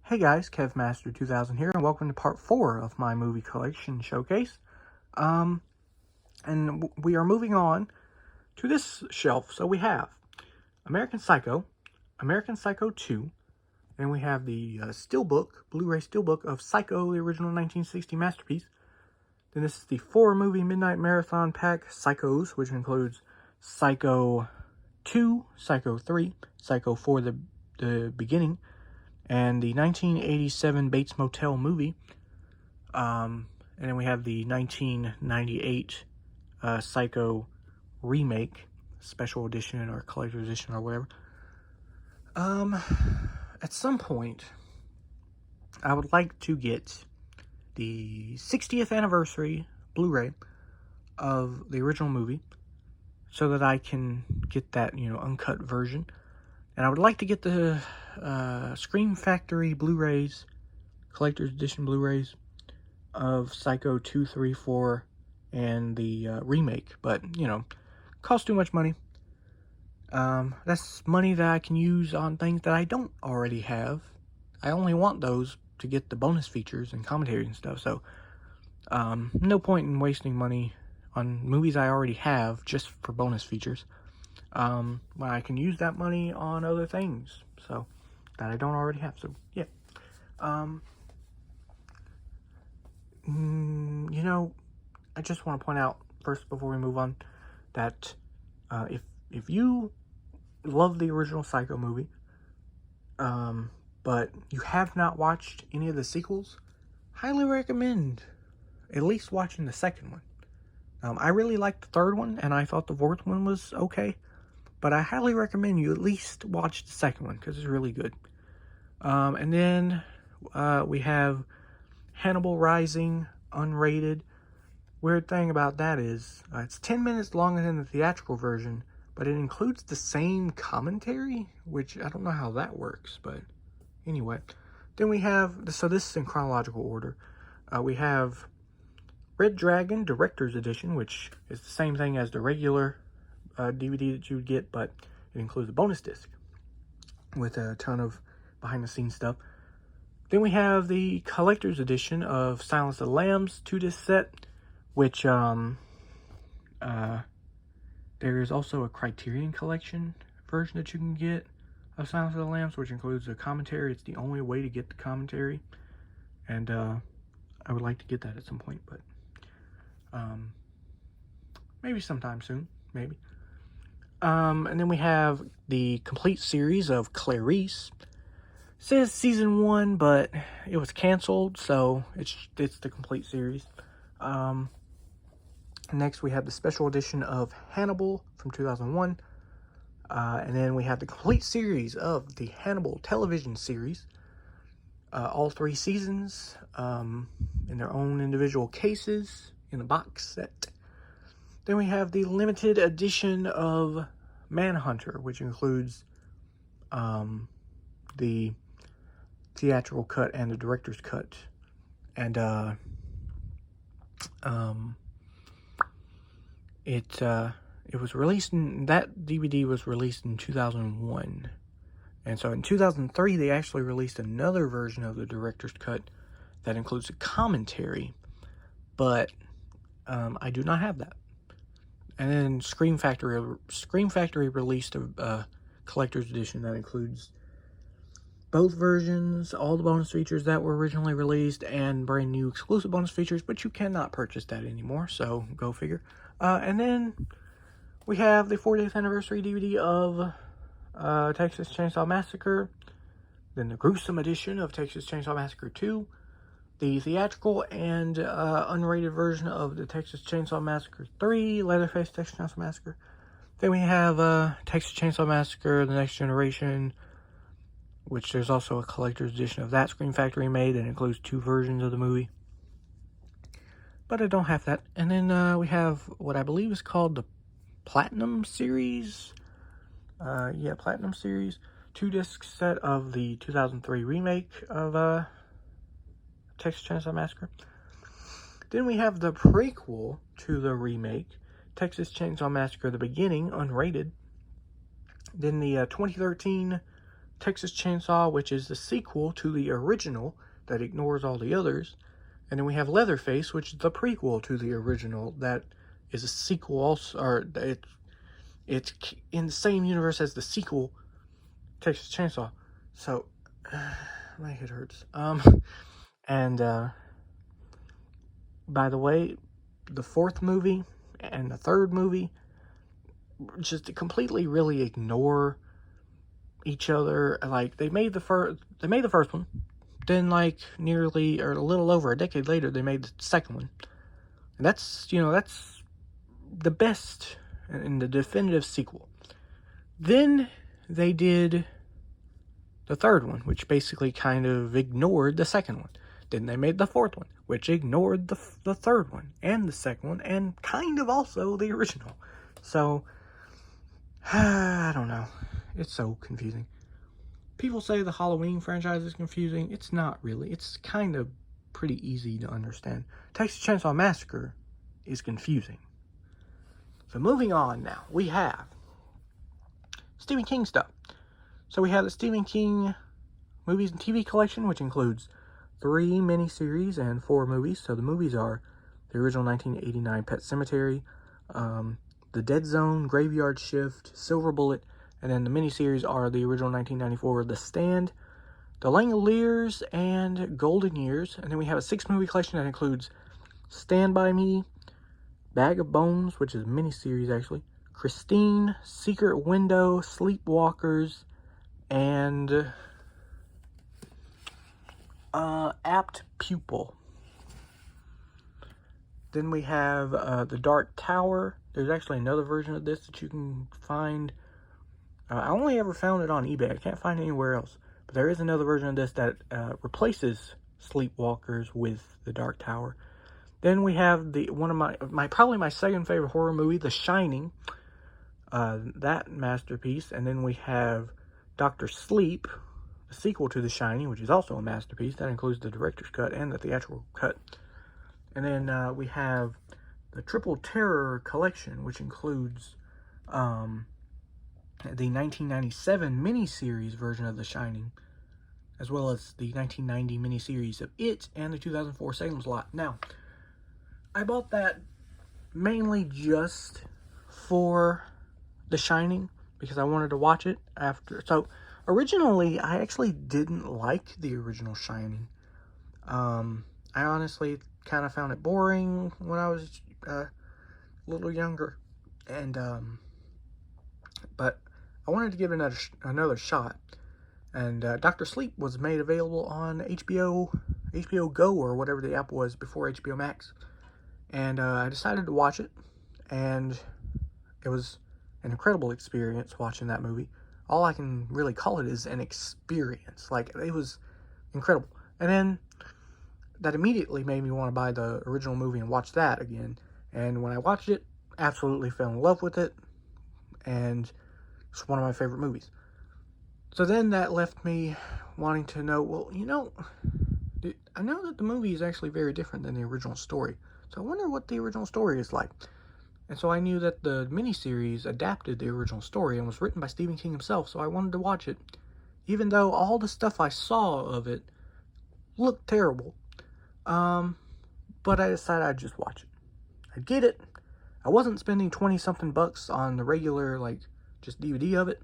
Hey guys, KevMaster2000 here, and welcome to part 4 of my movie collection showcase. We are moving on to this shelf. So we have American Psycho, American Psycho 2, and we have the Steelbook, Blu-ray Steelbook of Psycho, the original 1960 masterpiece. Then this is the 4-movie Midnight Marathon Pack Psychos, which includes Psycho 2, Psycho 3, Psycho 4, the beginning, and the 1987 Bates Motel movie. And then we have the 1998 Psycho remake, special edition or collector's edition or whatever. At some point, I would like to get the 60th anniversary Blu-ray of the original movie so that I can get that, uncut version. And I would like to get the Scream Factory Blu-rays, collector's edition Blu-rays of Psycho 2, 3, 4, and the remake. But, costs too much money. That's money that I can use on things that I don't already have. I only want those to get the bonus features and commentary and stuff. So, no point in wasting money on movies I already have just for bonus features. When I can use that money on other things, so, that I don't already have, so, yeah. I just want to point out, first, before we move on, that, if you love the original Psycho movie, but you have not watched any of the sequels, highly recommend at least watching the second one. I really liked the third one, and I thought the fourth one was okay. But I highly recommend you at least watch the second one, because it's really good. And then we have Hannibal Rising, Unrated. Weird thing about that is, it's 10 minutes longer than the theatrical version, but it includes the same commentary, which I don't know how that works, but anyway. Then we have, so this is in chronological order, we have Red Dragon Director's Edition, which is the same thing as the regular DVD that you would get, but it includes a bonus disc with a ton of behind-the-scenes stuff. Then we have the collector's edition of Silence of the Lambs 2-disc set, which there is also a Criterion Collection version that you can get of Silence of the Lambs, which includes a commentary. It's the only way to get the commentary, and I would like to get that at some point, but maybe sometime soon, maybe. And then we have the complete series of Clarice. It says season 1, but it was canceled, so it's the complete series. Next we have the special edition of Hannibal from 2001. And then we have the complete series of the Hannibal television series. All 3 seasons, in their own individual cases, in a box set. Then we have the limited edition of Manhunter, which includes the theatrical cut and the director's cut. And it was released that DVD was released in 2001. And so in 2003 they actually released another version of the director's cut that includes a commentary, but I do not have that. And then Scream Factory released a collector's edition that includes both versions, all the bonus features that were originally released, and brand new exclusive bonus features, but you cannot purchase that anymore, so go figure. And then we have the 40th anniversary DVD of Texas Chainsaw Massacre, then the gruesome edition of Texas Chainsaw Massacre 2, the theatrical and unrated version of the Texas Chainsaw Massacre 3, Leatherface Texas Chainsaw Massacre. Then we have Texas Chainsaw Massacre, The Next Generation, which there's also a collector's edition of that Scream Factory made that includes 2 versions of the movie. But I don't have that. And then we have what I believe is called the Platinum Series. Platinum Series. 2-disc set of the 2003 remake of Texas Chainsaw Massacre. Then we have the prequel to the remake, Texas Chainsaw Massacre: The Beginning, unrated. Then the 2013 Texas Chainsaw, which is the sequel to the original that ignores all the others. And then we have Leatherface, which is the prequel to the original that is a sequel also, or it's in the same universe as the sequel, Texas Chainsaw. So, my head hurts. And by the way, the fourth movie and the third movie just completely really ignore each other. Like, they made the first one, then like nearly or a little over a decade later they made the second one, and that's the best and the definitive sequel. Then they did the third one, which basically kind of ignored the second one. Then they made the fourth one, which ignored the third one and the second one, and kind of also the original. So I don't know, it's so confusing. People say the Halloween franchise is confusing. It's not really. It's kind of pretty easy to understand. Texas Chainsaw Massacre is confusing. So moving on now, we have Stephen King stuff. So we have the Stephen King movies and TV collection, which includes 3 miniseries and 4 movies. So the movies are the original 1989 Pet Sematary, The Dead Zone, Graveyard Shift, Silver Bullet, and then the miniseries are the original 1994 The Stand, The Langoliers, and Golden Years. And then we have a 6-movie collection that includes Stand By Me, Bag of Bones, which is a miniseries actually, Christine, Secret Window, Sleepwalkers, and Apt Pupil. Then we have The Dark Tower. There's actually another version of this that you can find. I only ever found it on eBay. I can't find it anywhere else. But there is another version of this that replaces Sleepwalkers with The Dark Tower. Then we have one of my probably my second favorite horror movie, The Shining. That masterpiece. And then we have Dr. Sleep, the sequel to The Shining, which is also a masterpiece. That includes the director's cut and the theatrical cut. And then we have the Triple Terror Collection, which includes the 1997 miniseries version of The Shining, as well as the 1990 miniseries of It and the 2004 Salem's Lot. Now, I bought that mainly just for The Shining because I wanted to watch it after. So, originally, I actually didn't like the original Shining. I honestly kind of found it boring when I was a little younger, and but I wanted to give it another shot. And Dr. Sleep was made available on HBO Go, or whatever the app was before HBO Max. And I decided to watch it, and it was an incredible experience watching that movie. All I can really call it is an experience. Like, it was incredible. And then that immediately made me want to buy the original movie and watch that again. And when I watched it, absolutely fell in love with it, and it's one of my favorite movies. So then that left me wanting to know, well, I know that the movie is actually very different than the original story. So I wonder what the original story is like. And so I knew that the miniseries adapted the original story and was written by Stephen King himself, so I wanted to watch it. Even though all the stuff I saw of it looked terrible. But I decided I'd just watch it. I'd get it. I wasn't spending 20-something bucks on the regular, just DVD of it.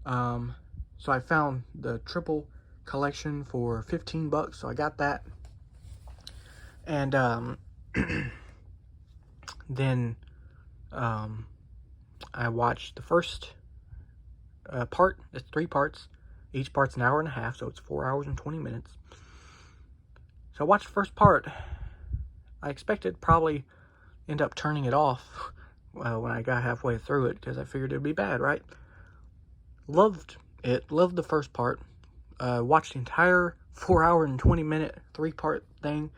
So I found the triple collection for 15 bucks, so I got that. And, then, I watched the first, part. It's 3 parts. Each part's an hour and a half, so it's 4 hours and 20 minutes. So I watched the first part. I expected probably end up turning it off when I got halfway through it, because I figured it'd be bad, right? Loved it. Loved the first part. Watched the entire 4 hour and 20 minute 3-part thing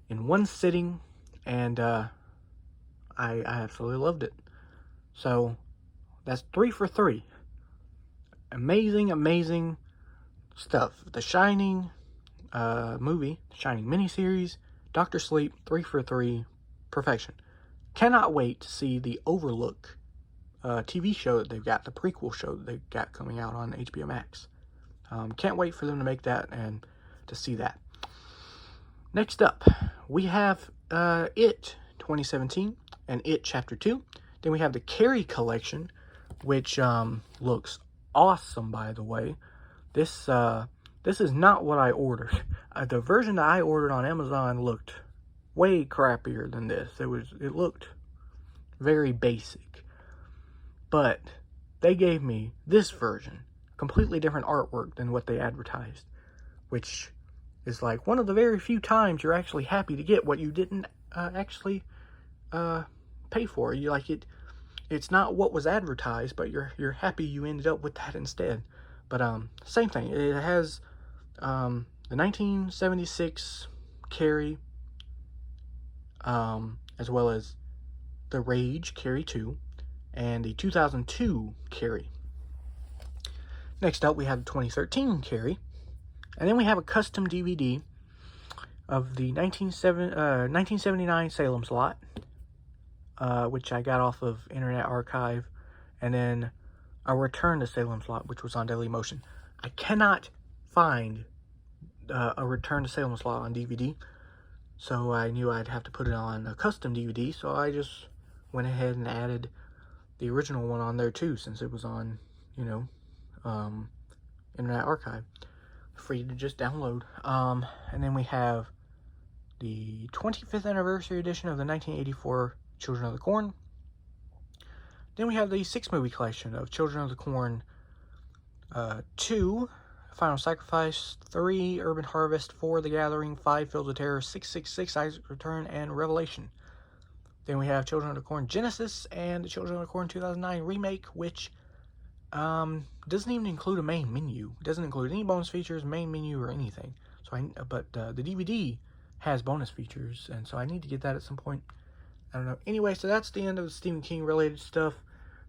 in one sitting, and I absolutely loved it. So that's 3 for 3. Amazing stuff. The Shining movie, The Shining miniseries, Dr. Sleep, 3 for 3, perfection. Cannot wait to see the Overlook TV show that they've got, the prequel show that they've got coming out on HBO Max. Can't wait for them to make that and to see that. Next up, we have It 2017 and It Chapter 2. Then we have the Carrie Collection, which looks awesome, by the way. This is not what I ordered. The version that I ordered on Amazon looked way crappier than this. It looked very basic. But they gave me this version, completely different artwork than what they advertised, which is like one of the very few times you're actually happy to get what you didn't actually pay for. You like it. It's not what was advertised, but you're happy you ended up with that instead. But same thing. It has the 1976 Carrie, as well as the Rage Carrie 2, and the 2002 Carrie. Next up, we have the 2013 Carrie, and then we have a custom DVD of the 1979 Salem slot, which I got off of Internet Archive, and then a Return to Salem slot, which was on Dailymotion. I cannot find a Return to Salem slot on DVD, so I knew I'd have to put it on a custom DVD, so I just went ahead and added the original one on there too, since it was on, Internet Archive. Free to just download. And then we have the 25th anniversary edition of the 1984 Children of the Corn. Then we have the 6-movie collection of Children of the Corn 2, Final Sacrifice, 3, Urban Harvest, 4, The Gathering, 5, Fields of Terror, 666, Isaac's Return, and Revelation. Then we have Children of the Corn Genesis and the Children of the Corn 2009 remake, which doesn't even include a main menu. It doesn't include any bonus features, main menu, or anything. But the DVD has bonus features, and so I need to get that at some point. I don't know. Anyway, so that's the end of the Stephen King related stuff.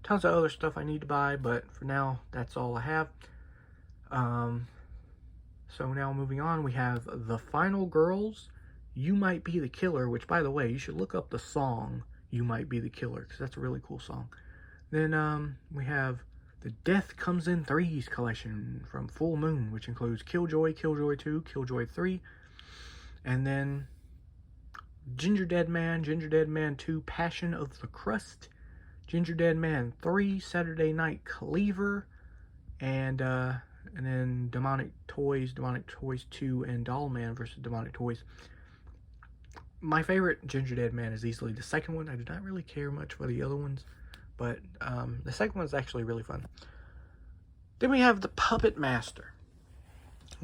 Tons of other stuff I need to buy, but for now, that's all I have. So now moving on, we have The Final Girls, You Might Be the Killer, which, by the way, you should look up the song You Might Be the Killer, because that's a really cool song. Then we have the Death Comes in Threes collection from Full Moon, which includes Killjoy, Killjoy 2, Killjoy 3, and then Ginger Dead Man 2, Passion of the Crust, Ginger Dead Man 3, Saturday Night Cleaver, and then Demonic Toys 2, and Doll Man versus Demonic Toys. My favorite Ginger Dead Man is easily the second one. I do not really care much for the other ones, but the second one is actually really fun. Then we have the Puppet Master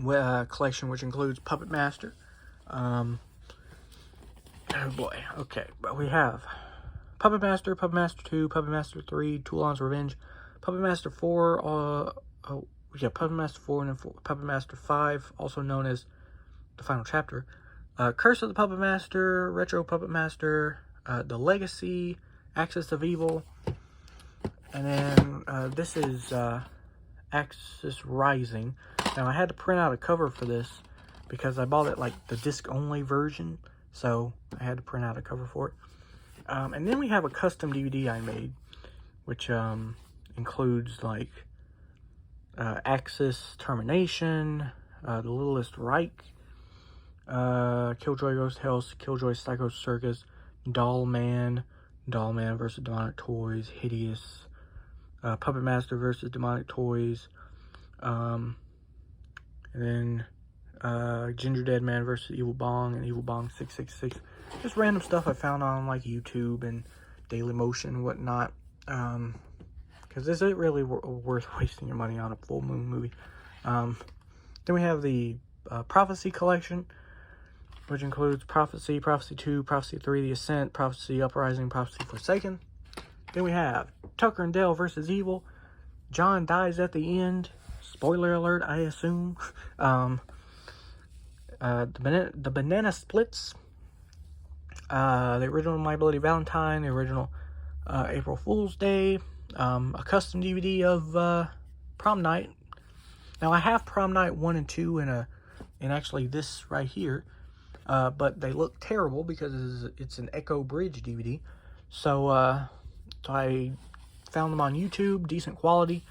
collection, which includes Puppet Master. Oh boy, okay, but we have Puppet Master, Puppet Master 2, Puppet Master 3, Toulon's Revenge, Puppet Master 4, Puppet Master 4, and then Puppet Master 5, also known as the Final Chapter, Curse of the Puppet Master, Retro Puppet Master, The Legacy, Axis of Evil, and then this is Axis Rising. Now I had to print out a cover for this because I bought it like the disc-only version, so I had to print out a cover for it. And then we have a custom DVD I made, which includes like Axis Termination, The Littlest Reich, Killjoy Ghost House, Killjoy Psycho Circus, Doll Man versus Demonic Toys, Hideous, Puppet Master versus Demonic Toys, and then Ginger Dead Man versus Evil Bong and Evil Bong 666. Just random stuff I found on like YouTube and Dailymotion and whatnot. Because is it really worth wasting your money on a Full Moon movie? Then we have the Prophecy Collection, which includes Prophecy, Prophecy 2, Prophecy 3, The Ascent, Prophecy Uprising, Prophecy Forsaken. Then we have Tucker and Dale versus Evil. John dies at the end. Spoiler alert, I assume. The Banana Splits. The original My Bloody Valentine. The original April Fool's Day. A custom DVD of Prom Night. Now I have Prom Night 1 and 2 in actually this right here. But they look terrible because it's an Echo Bridge DVD. So I found them on YouTube, decent quality.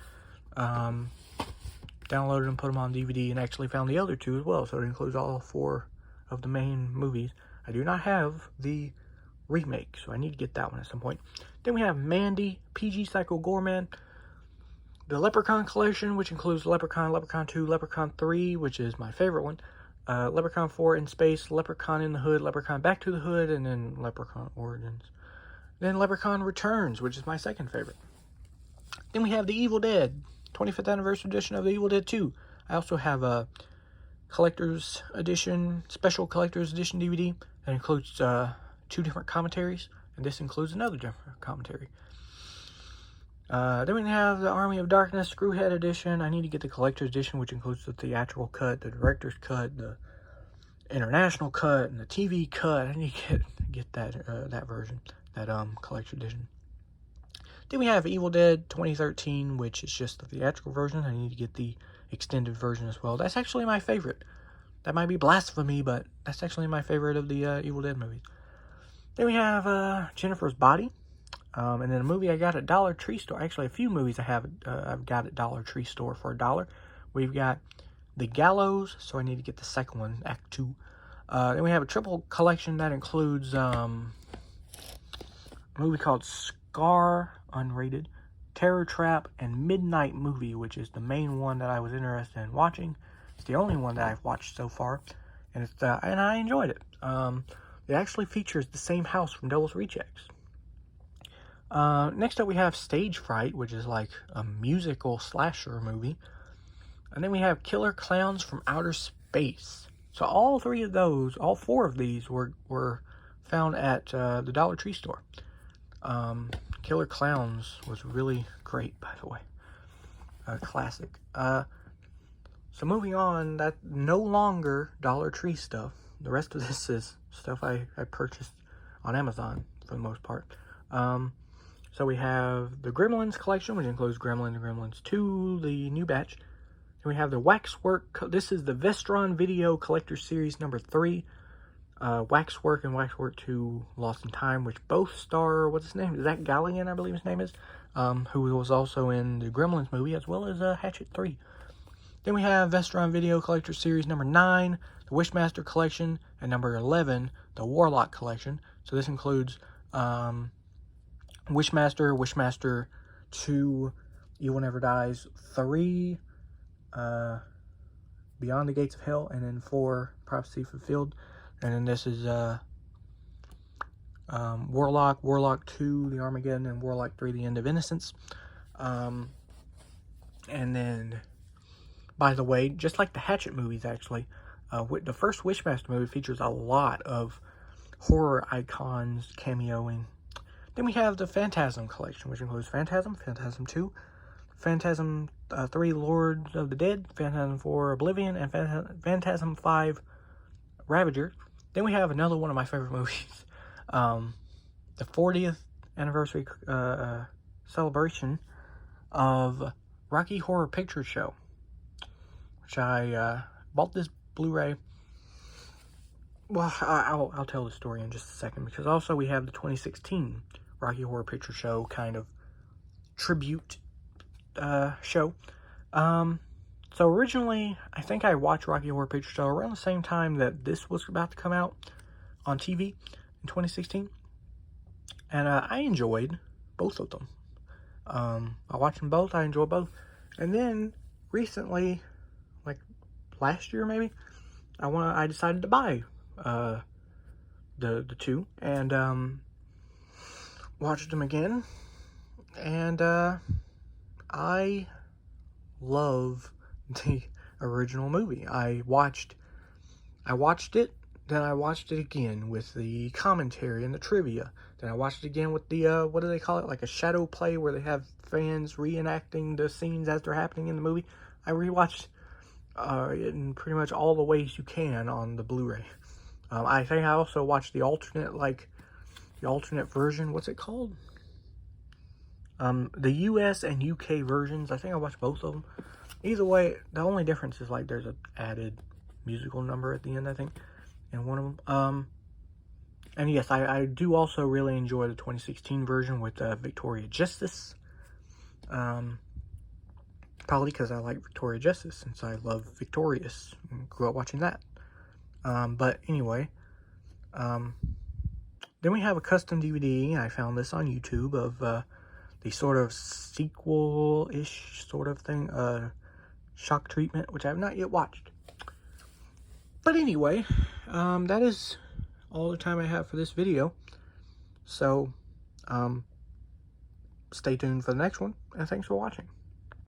downloaded and put them on DVD, and actually found the other 2 as well. So it includes all 4 of the main movies. I do not have the remake, so I need to get that one at some point. Then we have Mandy, PG Psycho Goreman, the Leprechaun Collection, which includes Leprechaun, Leprechaun 2, Leprechaun 3, which is my favorite one, Leprechaun 4 in Space, Leprechaun in the Hood, Leprechaun Back to the Hood, and then Leprechaun Origins. Then Leprechaun Returns, which is my second favorite. Then we have The Evil Dead, 25th Anniversary Edition of The Evil Dead 2. I also have a Collector's Edition, Special Collector's Edition DVD that includes 2 different commentaries, and this includes another different commentary. Then we have the Army of Darkness Screwhead Edition. I need to get the Collector's Edition, which includes the theatrical cut, the director's cut, the international cut, and the TV cut. I need to get that version, that Collector's Edition. Then we have Evil Dead 2013, which is just the theatrical version. I need to get the extended version as well. That's actually my favorite. That might be blasphemy, but that's actually my favorite of the Evil Dead movies. Then we have Jennifer's Body. And then a movie I got at Dollar Tree store. Actually, a few movies I've got at Dollar Tree store for $1. We've got The Gallows, so I need to get the second one, Act 2. Then we have a triple collection that includes a movie called Scar, unrated, Terror Trap, and Midnight Movie, which is the main one that I was interested in watching. It's the only one that I've watched so far, and and I enjoyed it. It actually features the same house from Devil's Rejects. Next up we have Stage Fright, which is like a musical slasher movie. And then we have Killer Clowns from Outer Space. So all 4 of these were found at the Dollar Tree store. Killer Clowns was really great, by the way. Classic. So moving on, that no longer Dollar Tree stuff. The rest of this is stuff I purchased on Amazon for the most part. So we have the Gremlins Collection, which includes Gremlins and Gremlins 2, the new batch. Then we have the Waxwork. This is the Vestron Video Collector Series number 3. Waxwork and Waxwork 2 Lost in Time, which both star, what's his name? Zach Galligan, I believe his name is. Who was also in the Gremlins movie, as well as Hatchet 3. Then we have Vestron Video Collector Series number 9, the Wishmaster Collection, and number 11, the Warlock Collection. So this includes Wishmaster, Wishmaster 2, Evil Never Dies, 3, Beyond the Gates of Hell, and then 4, Prophecy Fulfilled. And then this is Warlock, Warlock 2, The Armageddon, and Warlock 3, The End of Innocence. And then, by the way, just like the Hatchet movies, actually, the first Wishmaster movie features a lot of horror icons cameoing. Then we have the Phantasm Collection, which includes Phantasm, Phantasm 2, Phantasm 3, Lord of the Dead, Phantasm 4, Oblivion, and Phantasm 5, Ravager. Then we have another one of my favorite movies, the 40th anniversary celebration of Rocky Horror Picture Show, which I bought this Blu-ray. Well, I'll tell the story in just a second, because also we have the 2016 Rocky Horror Picture Show kind of tribute show. So originally, I think I watched Rocky Horror Picture Show around the same time that this was about to come out on TV in 2016. And I enjoyed both of them. I watched them both. I enjoyed both. And then recently, like last year maybe, I decided to buy the 2 and watched them again. And I love the original movie. I watched it, then I watched it again with the commentary and the trivia. Then I watched it again with the, what do they call it? Like a shadow play where they have fans reenacting the scenes as they're happening in the movie. I rewatched it in pretty much all the ways you can on the Blu-ray. I think I also watched the alternate version. What's it called? The US and UK versions. I think I watched both of them. Either way, the only difference is like there's an added musical number at the end, I think, in one of them. And yes, I do also really enjoy the 2016 version with Victoria Justice. Probably because I like Victoria Justice, since I love Victorious and grew up watching that. But anyway, then we have a custom DVD. I found this on YouTube of the sort of sequel-ish sort of thing, Shock Treatment, which I have not yet watched. But anyway, that is all the time I have for this video. So, stay tuned for the next one, and thanks for watching.